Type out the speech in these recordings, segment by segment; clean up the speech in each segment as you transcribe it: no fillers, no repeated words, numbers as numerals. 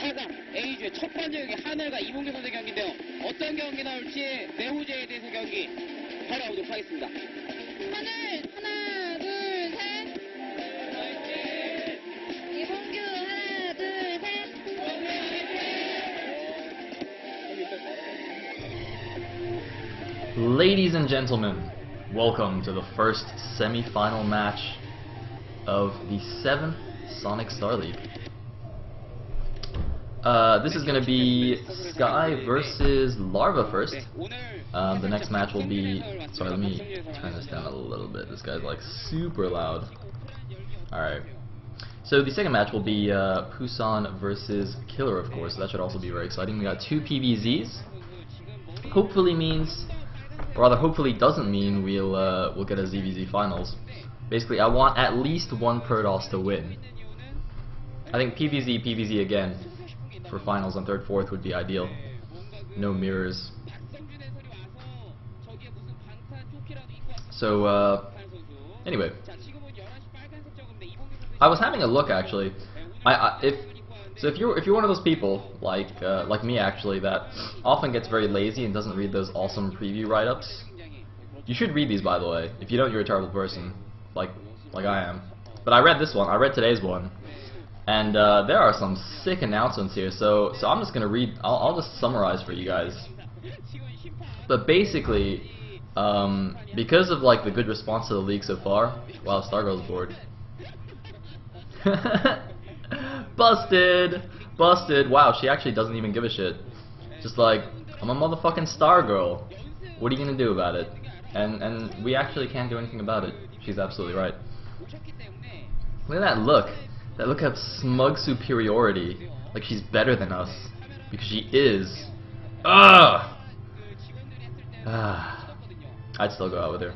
4강 A조의 첫 번째 경기 하늘과 이봉규 선수의 경기인데요. 어떤 경기 나올지 내후제에 대해서 경기 바라보도록 하겠습니다. 하늘 하나 둘 셋. 이봉규 하나 둘 셋. Ladies and gentlemen, welcome to the first semi-final match of the 7th Sonic Star League. This is going to be Sky versus Larva first. The next match will be... Sorry, let me turn this down a little bit. This guy's like super loud. Alright. So the second match will be Pusan versus Killer, of course. So that should also be very exciting. We got 2 PVZs. Hopefully means... Or rather, hopefully doesn't mean we'll get a ZVZ finals. Basically, I want at least one Perdos to win. I think PVZ again for finals on 3rd, 4th would be ideal. No mirrors. So anyway, I was having a look actually. If you're one of those people like me actually that often gets very lazy and doesn't read those awesome preview write-ups, you should read these, by the way. If you don't, you're a terrible person, like I am. But I read this one. I read today's one, and there are some sick announcements here. So I'm just gonna read. I'll just summarize for you guys. But basically, because of like the good response to the league so far, wow, Stargirl's bored. Busted! Wow, she actually doesn't even give a shit. Just like, I'm a motherfucking Stargirl. What are you gonna do about it? And we actually can't do anything about it. She's absolutely right. Look at that look. That look of smug superiority. Like she's better than us. Because she is. Ugh! I'd still go out with her.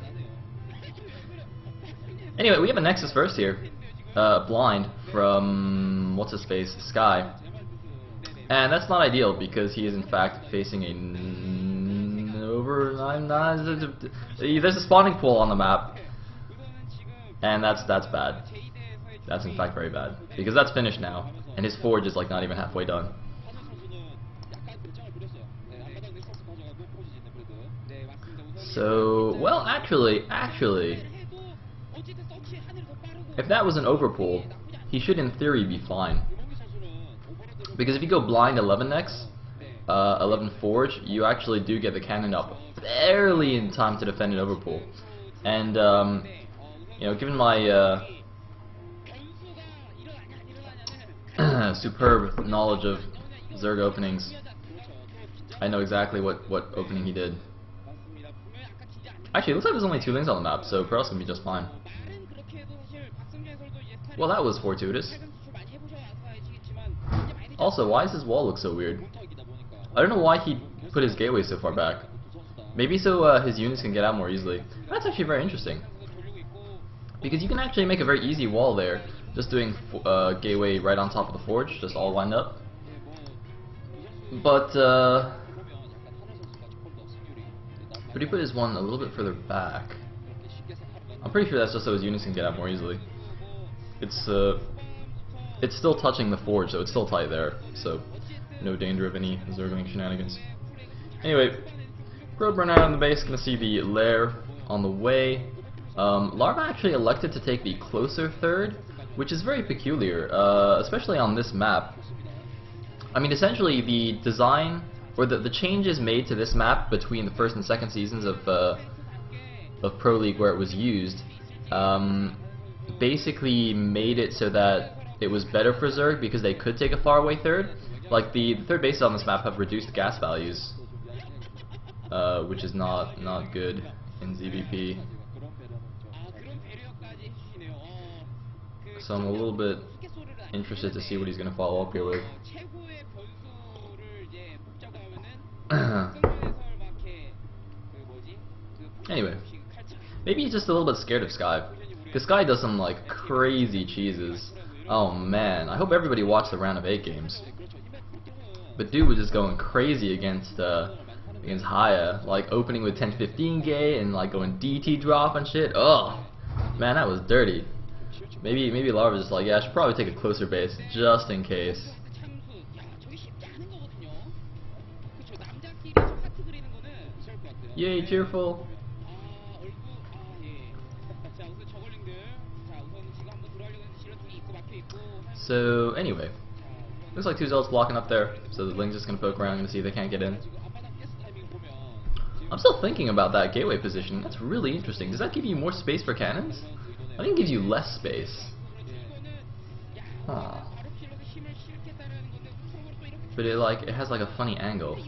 Anyway, we have a Nexus first here. Blind from what's his face, Sky, and that's not ideal because he is in fact facing a there's a spawning pool on the map, and that's bad. That's in fact very bad because that's finished now, and his forge is like not even halfway done. So well, actually. If that was an overpull, he should in theory be fine. Because if you go blind 11x, 11 forge, you actually do get the cannon up barely in time to defend an overpull. And you know, given my superb knowledge of Zerg openings, I know exactly what opening he did. Actually, it looks like there's only 2 lanes on the map, so Pearl's gonna be just fine. Well, that was fortuitous. Also, why does his wall look so weird? I don't know why he put his gateway so far back. Maybe so his units can get out more easily. That's actually very interesting. Because you can actually make a very easy wall there, just doing gateway right on top of the forge, just all lined up. But he put his one a little bit further back. I'm pretty sure that's just so his units can get out more easily. It's still touching the forge, so it's still tight there, so no danger of any Zergling shenanigans. Anyway, Roadrunner out on the base, gonna see the lair on the way. Larva actually elected to take the closer 3rd, which is very peculiar, especially on this map. I mean, essentially the design, or the changes made to this map between the 1st and 2nd seasons of Pro League where it was used, basically made it so that it was better for Zerg because they could take a faraway 3rd. Like the 3rd bases on this map have reduced gas values, which is not good in ZVP. So I'm a little bit interested to see what he's going to follow up here with. Anyway, maybe he's just a little bit scared of Sky. Because Sky does some like crazy cheeses. Oh man, I hope everybody watched the round of 8 games. But dude was just going crazy against Haya, like opening with 10-15 gay and like going DT drop and shit. Oh man, that was dirty. Maybe Larva was just like, yeah, I should probably take a closer base just in case. Yay, cheerful. So anyway, looks like two Zealots blocking up there, so the Ling's just gonna poke around and see if they can't get in. I'm still thinking about that gateway position. That's really interesting. Does that give you more space for cannons? I think it gives you less space. Huh. But it has like a funny angle.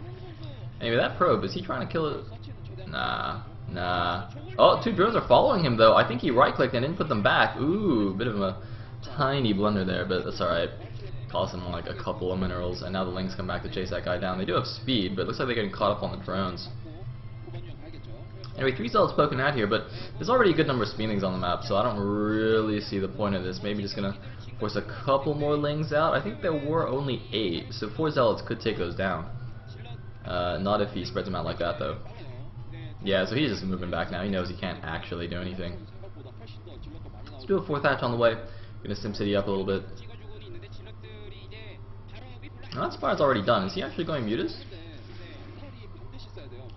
Anyway, that probe, is he trying to kill it? Nah. Oh, two drones are following him though. I think he right-clicked and didn't put them back. Ooh, bit of a tiny blunder there, but that's alright. Cost him like a couple of minerals, and now the Lings come back to chase that guy down. They do have speed, but it looks like they're getting caught up on the drones. Anyway, 3 Zealots poking out here, but there's already a good number of speedlings on the map, so I don't really see the point of this. Maybe just gonna force a couple more Lings out. I think there were only 8, so 4 Zealots could take those down. Not if he spreads them out like that, though. Yeah, so he's just moving back now. He knows he can't actually do anything. Let's do a 4th hatch on the way. Gonna SimCity up a little bit. Now, that Spire's already done. Is he actually going Mutas?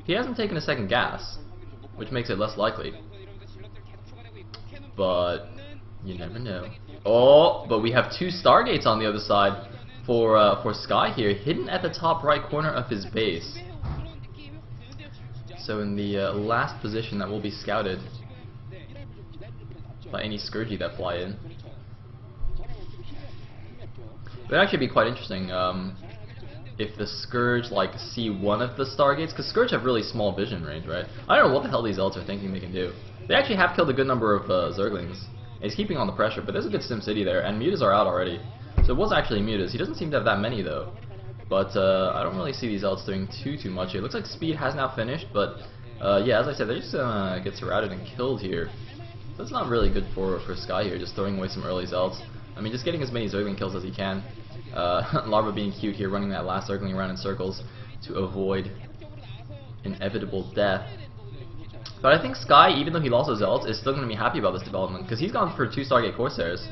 He hasn't taken a second gas, which makes it less likely. But you never know. Oh, but we have 2 Stargates on the other side for Sky here, hidden at the top right corner of his base. So in the last position that will be scouted by any Scourgy that fly in. It would actually be quite interesting if the Scourge like see one of the Stargates, because Scourge have really small vision range, right? I don't know what the hell these Zealots are thinking they can do. They actually have killed a good number of Zerglings. He's keeping on the pressure, but there's a good SimCity there, and Mutas are out already. So it was actually Mutas. He doesn't seem to have that many though. But I don't really see these Zealots doing too much here. It looks like speed has now finished, but yeah, as I said, they're just gonna get surrounded and killed here. That's not really good for Sky here, just throwing away some early Zealots. I mean, just getting as many Zergling kills as he can. Larva being cute here, running that last Zergling around in circles to avoid inevitable death. But I think Sky, even though he lost his Zealots, is still going to be happy about this development, because he's gone for 2 Stargate Corsairs,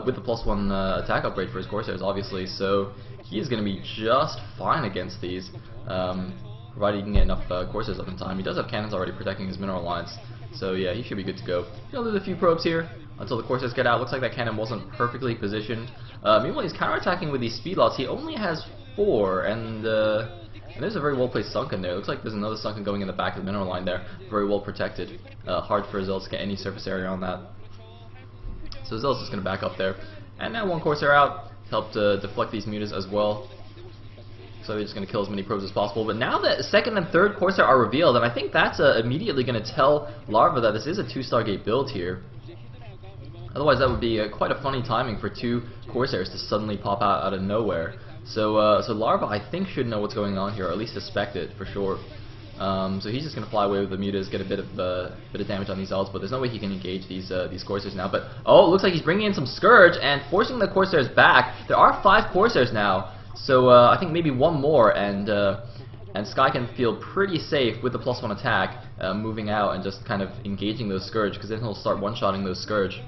with the +1 attack upgrade for his Corsairs, obviously, so he is going to be just fine against these, provided he can get enough Corsairs up in time. He does have cannons already protecting his mineral lines, so yeah, he should be good to go. He'll do a few probes here until the Corsairs get out. Looks like that cannon wasn't perfectly positioned. Meanwhile, he's counterattacking with these speed lots. He only has 4, and there's a very well placed sunken there. Looks like there's another sunken going in the back of the mineral line there. Very well protected. Hard for Zealots to get any surface area on that. So Zealots is going to back up there. And now 1 Corsair out. Helped deflect these Mutas as well. So they're just going to kill as many probes as possible. But now that 2nd and 3rd Corsair are revealed, and I think that's immediately going to tell Larva that this is a 2 Stargate build here. Otherwise, that would be quite a funny timing for 2 Corsairs to suddenly pop out of nowhere. So, so Larva, I think, should know what's going on here, or at least suspect it for sure. So he's just going to fly away with the Mutas, get a bit of damage on these Zealots, but there's no way he can engage these Corsairs now. But oh, it looks like he's bringing in some Scourge and forcing the Corsairs back. There are 5 Corsairs now, so I think maybe 1 more, and Sky can feel pretty safe with the +1 attack, moving out and just kind of engaging those Scourge, because then he'll start one-shotting those Scourge.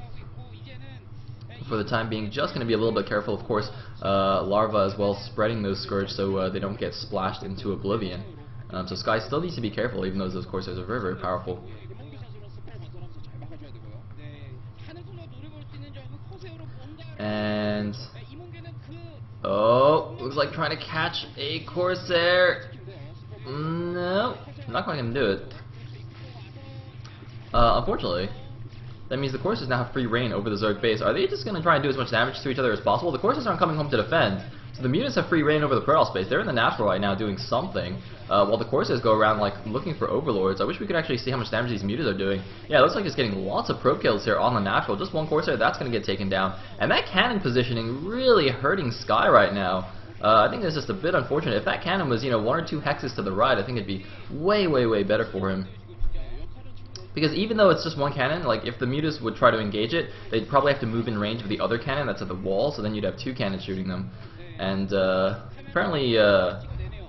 For the time being, just going to be a little bit careful, of course, Larva as well, spreading those Scourge so they don't get splashed into oblivion. So Sky still needs to be careful, even though those Corsairs are very, very powerful. And oh, looks like trying to catch a Corsair. No, not quite going to do it. Unfortunately. That means the Corsairs now have free reign over the Zerg base. Are they just going to try and do as much damage to each other as possible? The Corsairs aren't coming home to defend, so the Mutas have free reign over the Protoss base. They're in the natural right now doing something, while the Corsairs go around like looking for Overlords. I wish we could actually see how much damage these Mutas are doing. Yeah, it looks like it's getting lots of probe kills here on the natural. Just 1 Corsair, that's going to get taken down. And that cannon positioning really hurting Sky right now. I think that's just a bit unfortunate. If that cannon was, 1 or 2 hexes to the right, I think it'd be way, way, way better for him. Because even though it's just 1 cannon, like if the Mutas would try to engage it, they'd probably have to move in range of the other cannon that's at the wall, so then you'd have 2 cannons shooting them. And apparently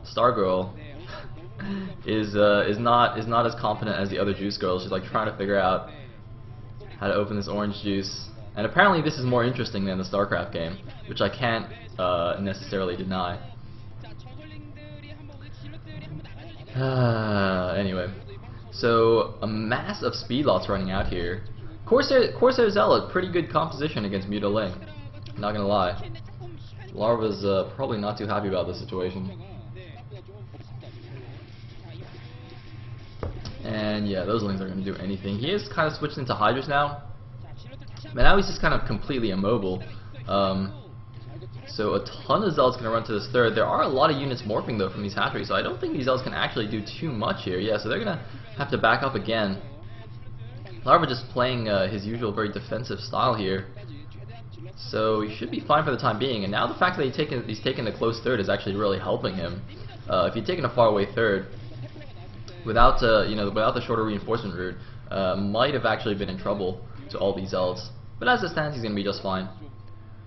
Stargirl is not as confident as the other Juice Girls. She's like trying to figure out how to open this orange juice. And apparently this is more interesting than the StarCraft game, which I can't necessarily deny. Anyway. So a mass of speed lots running out here. Corsair Zealot, pretty good composition against Muta Ling. Not gonna lie. Larva's probably not too happy about this situation. And yeah, those Lings aren't gonna do anything. He is kind of switched into Hydras now. But now he's just kind of completely immobile. So a ton of Zealots going to run to this third. There are a lot of units morphing though from these hatcheries, so I don't think these Zealots can actually do too much here. Yeah, so they're going to have to back up again. Larva just playing his usual very defensive style here. So he should be fine for the time being. And now the fact that he's taken the close third is actually really helping him. If he'd taken a far away third, without without the shorter reinforcement route, might have actually been in trouble to all these Zealots. But as it stands, he's going to be just fine.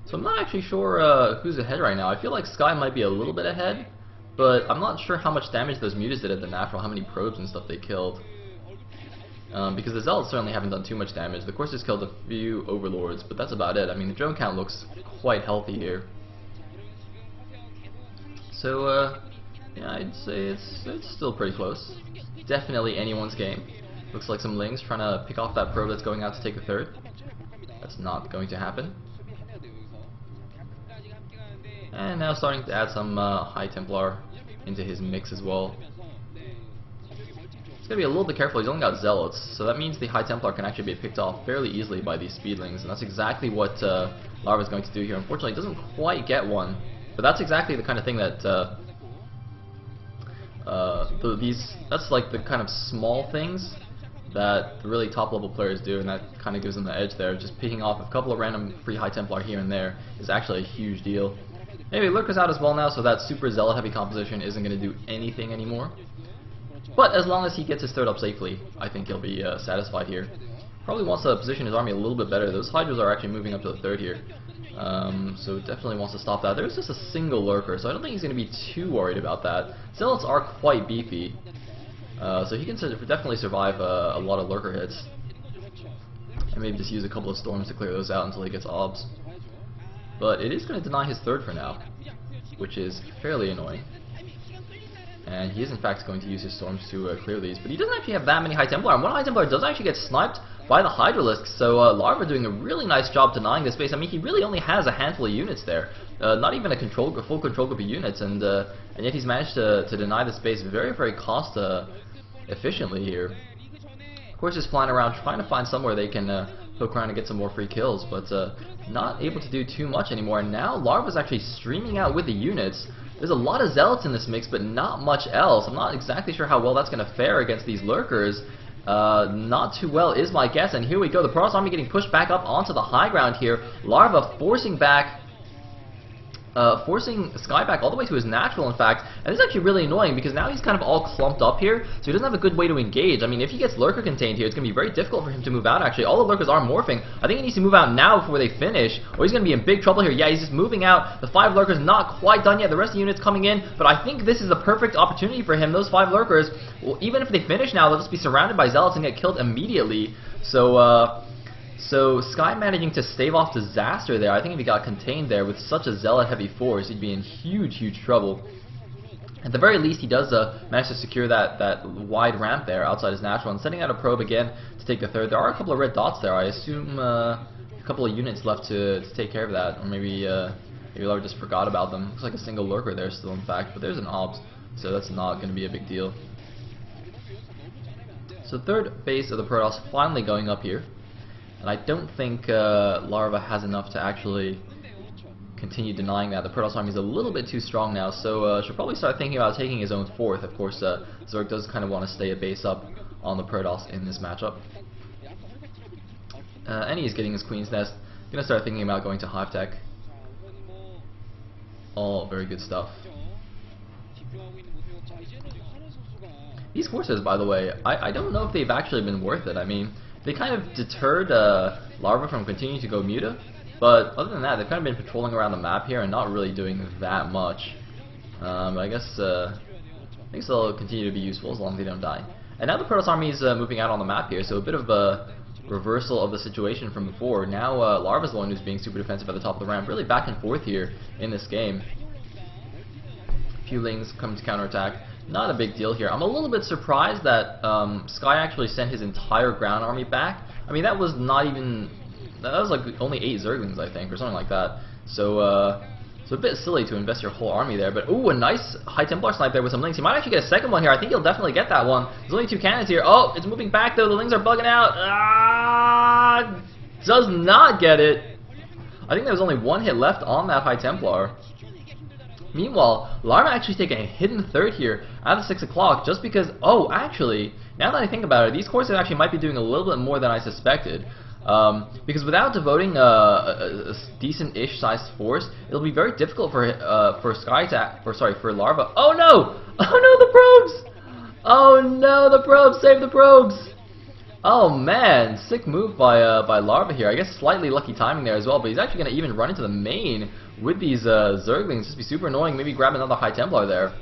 So I'm not actually sure who's ahead right now. I feel like Sky might be a little bit ahead, but I'm not sure how much damage those mutas did at the natural, how many probes and stuff they killed. Because the Zealots certainly haven't done too much damage. The Corsairs killed a few Overlords, but that's about it. I mean, the drone count looks quite healthy here. So, yeah, I'd say it's still pretty close. Definitely anyone's game. Looks like some Lings trying to pick off that probe that's going out to take a third. That's not going to happen. And now starting to add some High Templar into his mix as well. He's going to be a little bit careful. He's only got Zealots, so that means the High Templar can actually be picked off fairly easily by these Speedlings, and that's exactly what Larva is going to do here. Unfortunately, he doesn't quite get one, but that's exactly the kind of thing that that's like the kind of small things that the really top level players do, and that kind of gives them the edge there. Just picking off a couple of random free High Templar here and there is actually a huge deal. Anyway, Lurker's out as well now, so that super Zealot heavy composition isn't going to do anything anymore. But as long as he gets his third up safely, I think he'll be satisfied here. Probably wants to position his army a little bit better. Those Hydras are actually moving up to the third here. So definitely wants to stop that. There's just a single Lurker, so I don't think he's going to be too worried about that. Zealots are quite beefy, so he can definitely survive a lot of Lurker hits. And maybe just use a couple of Storms to clear those out until he gets Obs. But it is going to deny his third for now, which is fairly annoying. And he is in fact going to use his Storms to clear these, but he doesn't actually have that many High Templar, and one High Templar does actually get sniped by the Hydralisks, so Larva doing a really nice job denying this base. I mean, he really only has a handful of units there, not even a full control group of units, and yet he's managed to deny this base very, very cost efficiently here. Of course, he's flying around trying to find somewhere they can poke around and get some more free kills, but not able to do too much anymore. And now Larva's actually streaming out with the units. There's a lot of Zealots in this mix, but not much else. I'm not exactly sure how well that's going to fare against these Lurkers. Not too well is my guess, and here we go. The Protoss army getting pushed back up onto the high ground here. Larva forcing Sky back all the way to his natural, in fact, and this is actually really annoying because now he's kind of all clumped up here, so he doesn't have a good way to engage. I mean, if he gets Lurker contained here, it's going to be very difficult for him to move out, actually. All the Lurkers are morphing. I think he needs to move out now before they finish, or he's going to be in big trouble here. Yeah, he's just moving out. The 5 Lurkers not quite done yet. The rest of the units coming in, but I think this is the perfect opportunity for him. Those 5 Lurkers, well, even if they finish now, they'll just be surrounded by Zealots and get killed immediately. So Sky managing to stave off disaster there. I think if he got contained there with such a Zealot heavy force, he'd be in huge, huge trouble. At the very least, he does manage to secure that wide ramp there outside his natural, and sending out a probe again to take the third. There are a couple of red dots there. I assume a couple of units left to take care of that, or maybe Larva just forgot about them. Looks like a single Lurker there still, in fact, but there's an Obs, so that's not going to be a big deal. So third base of the Protoss finally going up here. And I don't think Larva has enough to actually continue denying that. The Protoss army is a little bit too strong now, so should probably start thinking about taking his own fourth. Of course, Zerg does kind of want to stay a base up on the Protoss in this matchup. And he's getting his Queen's Nest. Gonna start thinking about going to Hive Tech. All very good stuff. These forces, by the way, I don't know if they've actually been worth it. I mean, they kind of deterred Larva from continuing to go Muta, but other than that, they've kind of been patrolling around the map here and not really doing that much. I guess they'll continue to be useful as long as they don't die. And now the Protoss army is moving out on the map here, so a bit of a reversal of the situation from before. Now Larva's the one who's being super defensive at the top of the ramp, really back and forth here in this game. A few Lings come to counterattack. not a big deal here. I'm a little bit surprised that Sky actually sent his entire ground army back. I mean, that was not even... That was like only 8 Zerglings, I think, or something like that. So, so a bit silly to invest your whole army there. But, ooh, a nice High Templar snipe there with some Lings. He might actually get a second one here. I think he'll definitely get that one. There's only 2 cannons here. Oh, it's moving back, though. The Lings are bugging out. Ah, does not get it. I think there was only 1 hit left on that High Templar. Meanwhile, Larva actually taking a hidden third here at the 6 o'clock just because, oh, actually, now that I think about it, these courses actually might be doing a little bit more than I suspected. Because without devoting a decent-ish sized force, it'll be very difficult for for Larva. Oh no! Oh no, the probes! Oh no, the probes! Save the probes! Oh man, sick move by Larva here. I guess slightly lucky timing there as well, but he's actually going to even run into the main with these Zerglings. Just be super annoying. Maybe grab another High Templar there.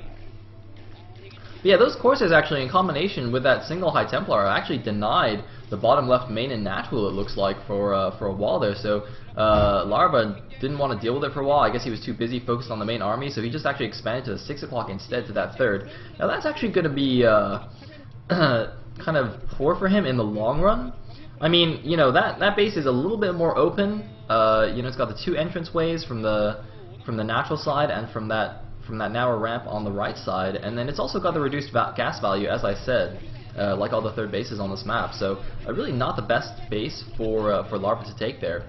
But yeah, those courses actually in combination with that single High Templar are actually denied the bottom left main and natural, it looks like, for a while there. So Larva didn't want to deal with it for a while. I guess he was too busy focused on the main army, so he just actually expanded to the 6 o'clock instead to that third. Now that's actually going to be kind of poor for him in the long run. I mean, you know, that base is a little bit more open. You know, it's got the 2 entrance ways from the natural side and from that narrow ramp on the right side, and then it's also got the reduced gas value, as I said, like all the third bases on this map. So really not the best base for Larva to take there.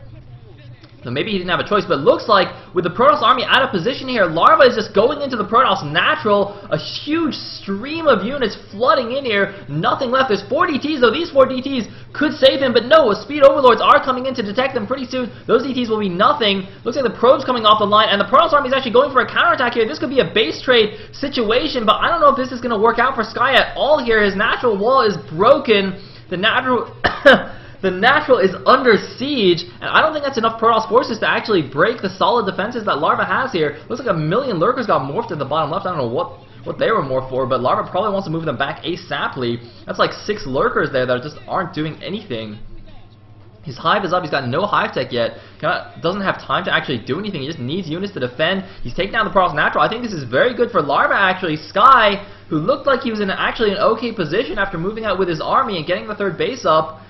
So maybe he didn't have a choice, but it looks like with the Protoss army out of position here, Larva is just going into the Protoss natural. A huge stream of units flooding in here. Nothing left. There's 4 DTs, though. These 4 DTs could save him, but no, speed overlords are coming in to detect them pretty soon. Those DTs will be nothing. Looks like the probes coming off the line, and the Protoss army is actually going for a counterattack here. This could be a base trade situation, but I don't know if this is going to work out for Sky at all here. His natural wall is broken. The natural... The natural is under siege, and I don't think that's enough Protoss forces to actually break the solid defenses that Larva has here. Looks like 1 million lurkers got morphed at the bottom left. I don't know what they were morphed for, but Larva probably wants to move them back ASAPly. That's like 6 lurkers there that just aren't doing anything. His hive is up. He's got no hive tech yet. Doesn't have time to actually do anything. He just needs units to defend. He's taking down the Protoss natural. I think this is very good for Larva, actually. Sky, who looked like he was in actually an okay position after moving out with his army and getting the third base up,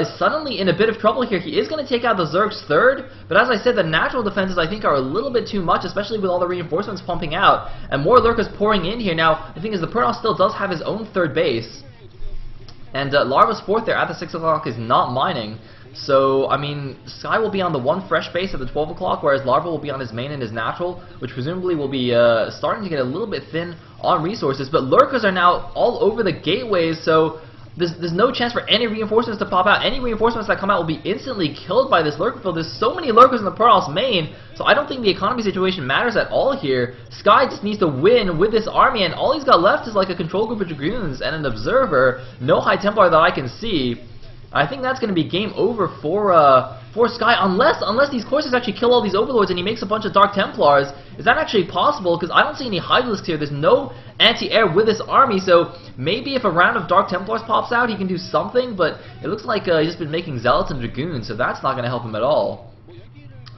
is suddenly in a bit of trouble here. He is going to take out the Zerg's third, but as I said, the natural defenses I think are a little bit too much, especially with all the reinforcements pumping out, and more lurkers pouring in here. Now, the thing is, the Protoss still does have his own third base, and Larva's fourth there at the 6 o'clock is not mining, so, I mean, Sky will be on the 1 fresh base at the 12 o'clock, whereas Larva will be on his main and his natural, which presumably will be starting to get a little bit thin on resources, but lurkers are now all over the gateways, so there's no chance for any reinforcements to pop out. Any reinforcements that come out will be instantly killed by this lurker field. There's so many lurkers in the Protoss main, so I don't think the economy situation matters at all here. Sky just needs to win with this army, and all he's got left is like a control group of Dragoons and an observer. No High Templar that I can see. I think that's going to be game over for Sky, unless these courses actually kill all these overlords and he makes a bunch of Dark Templars. Is that actually possible? Because I don't see any Hydralisks here. There's no anti-air with this army, so maybe if a round of Dark Templars pops out, he can do something, but it looks like he's just been making Zealots and Dragoons, so that's not going to help him at all.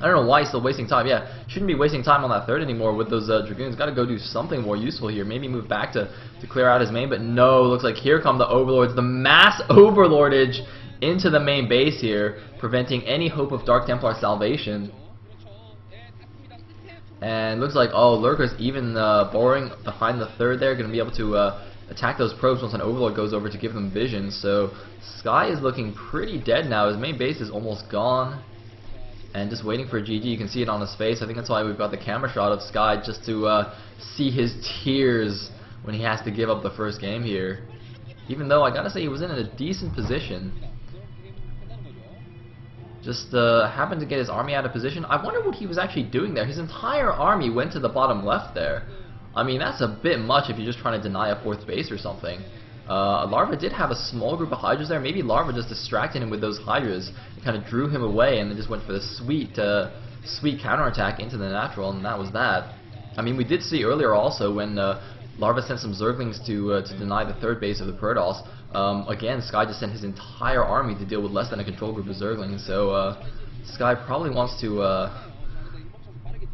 I don't know why he's still wasting time. Yeah, shouldn't be wasting time on that third anymore with those Dragoons. Got to go do something more useful here. Maybe move back to clear out his main, but no, looks like here come the overlords. The mass overlordage into the main base here, preventing any hope of Dark Templar salvation. And looks like, oh, lurkers even boring behind the third there, going to be able to attack those probes once an overlord goes over to give them vision. So Sky is looking pretty dead now. His main base is almost gone, and just waiting for GG. You can see it on his face. I think that's why we've got the camera shot of Sky, just to see his tears when he has to give up the first game here. Even though I gotta say he was in a decent position. Just happened to get his army out of position. I wonder what he was actually doing there. His entire army went to the bottom left there. I mean, that's a bit much if you're just trying to deny a fourth base or something. Larva did have a small group of Hydras there. Maybe Larva just distracted him with those Hydras. It kind of drew him away and then just went for the sweet counterattack into the natural, and that was that. I mean, we did see earlier also when Larva sent some Zerglings to deny the third base of the Protoss. Again, Sky just sent his entire army to deal with less than a control group of Zerglings, so Sky probably wants to,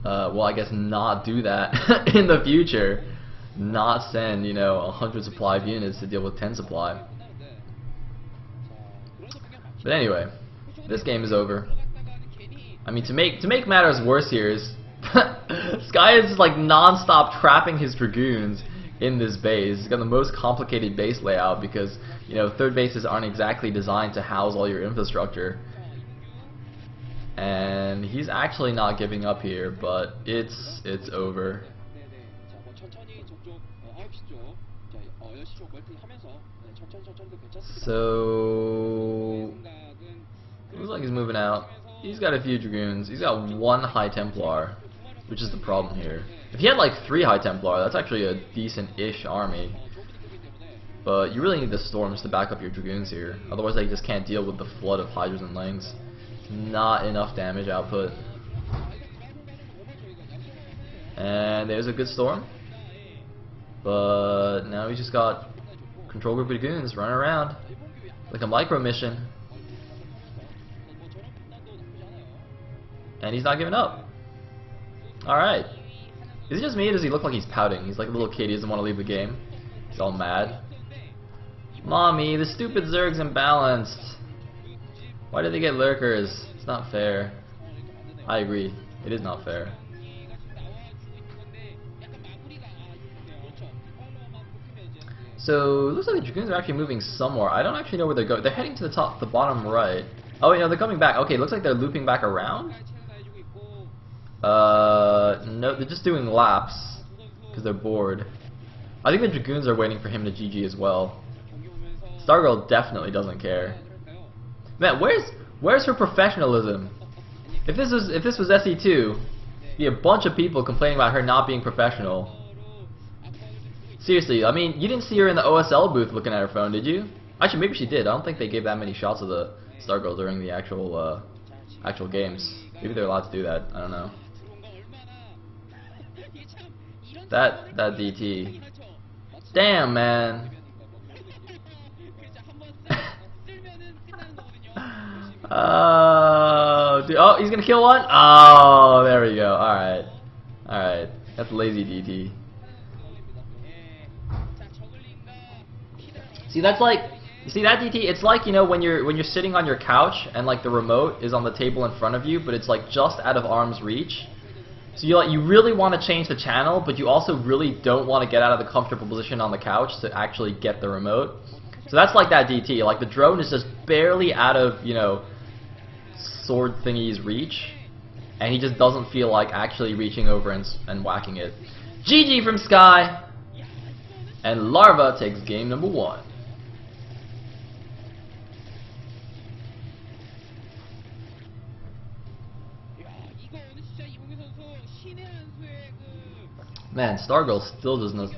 well, I guess not do that in the future. not send, you know, 100 supply of units to deal with 10 supply. But anyway, this game is over. I mean, to make matters worse here is Sky is just like non-stop trapping his dragoons in this base. He's got the most complicated base layout because, you know, third bases aren't exactly designed to house all your infrastructure. And he's actually not giving up here, but it's over. So looks like he's moving out. He's got a few dragoons. He's got 1 High Templar, which is the problem here. If he had like 3 High Templar, that's actually a decent-ish army. But you really need the storms to back up your dragoons here. Otherwise, they just can't deal with the flood of hydras and lings. Not enough damage output. And there's a good storm. But now he's just got control group of dragoons running around like a micro mission. And he's not giving up. Alright. Is it just me or does he look like he's pouting? He's like a little kid, he doesn't want to leave the game. He's all mad. Mommy, the stupid Zerg's imbalanced. Why did they get lurkers? It's not fair. I agree. It is not fair. So, it looks like the dragoons are actually moving somewhere. I don't actually know where they're going. They're heading to the bottom right. Oh, wait, no, they're coming back. Okay, it looks like they're looping back around. No, they're just doing laps because they're bored. I think the dragoons are waiting for him to GG as well. Stargirl definitely doesn't care. Man, where's her professionalism? If this was SE2, be a bunch of people complaining about her not being professional. Seriously, I mean, you didn't see her in the OSL booth looking at her phone, did you? Actually, maybe she did. I don't think they gave that many shots of the Stargirl during the actual games. Maybe they're allowed to do that. I don't know. That DT. Damn, man. Oh, he's gonna kill one? Oh, there we go. Alright. Alright. That's lazy DT. See, that's like, you see that DT? It's like, you know, when you're sitting on your couch and like the remote is on the table in front of you, but it's like just out of arm's reach. So you really want to change the channel, but you also really don't want to get out of the comfortable position on the couch to actually get the remote. So that's like that DT. Like the drone is just barely out of, you know, sword thingy's reach, and he just doesn't feel like actually reaching over and whacking it. GG from Sky, and Larva takes game number 1. Man, Stargirl still doesn't